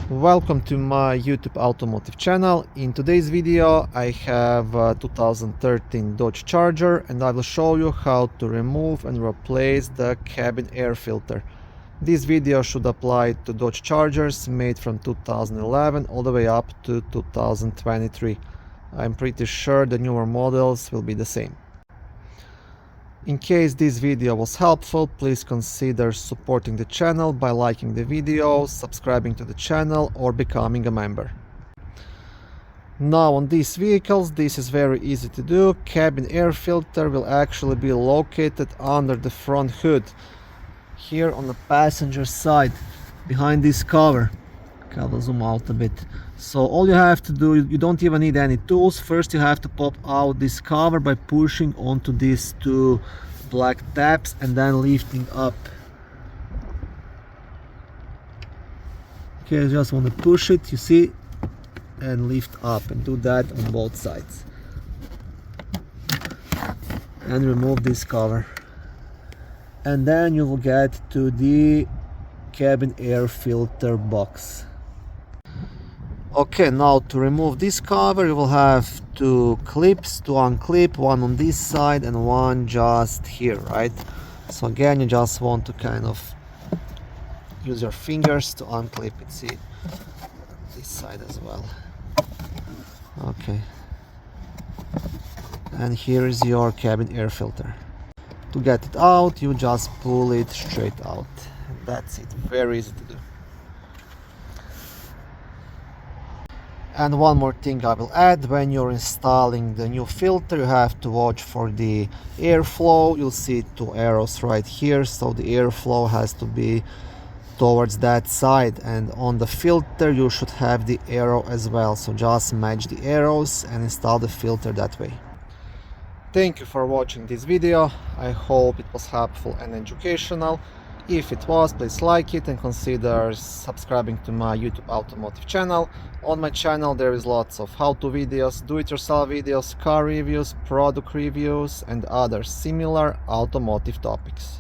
Welcome to my YouTube automotive channel. In today's video I have a 2013 Dodge Charger and I will show you how to remove and replace the cabin air filter. This video should apply to Dodge Chargers made from 2011 all the way up to 2023. I'm pretty sure the newer models will be the same. In case this video was helpful, please consider supporting the channel by liking the video, subscribing to the channel or becoming a member. Now on these vehicles, this is very easy to do. Cabin air filter will actually be located under the front hood, here on the passenger side, behind this cover. Okay, I will zoom out a bit. So all you have to do, you don't even need any tools. First you have to pop out this cover by pushing onto these two black tabs and then lifting up. Okay, I just want to push it, you see, and lift up, and do that on both sides. And remove this cover. And then you will get to the cabin air filter box. Okay, now to remove this cover you will have two clips to unclip, one on this side and one just here, right? So again, you just want to kind of use your fingers to unclip it. See, this side as well. Okay, and here is your cabin air filter. To get it out, you just pull it straight out. And that's it, very easy to do. And one more thing I will add: when you're installing the new filter, you have to watch for the airflow. You'll see two arrows right here, so the airflow has to be towards that side, and on the filter you should have the arrow as well, so just match the arrows and install the filter that way. Thank you for watching this video. I hope it was helpful and educational. If it was, please like it and consider subscribing to my YouTube automotive channel. On my channel there is lots of how-to videos, do-it-yourself videos, car reviews, product reviews and other similar automotive topics.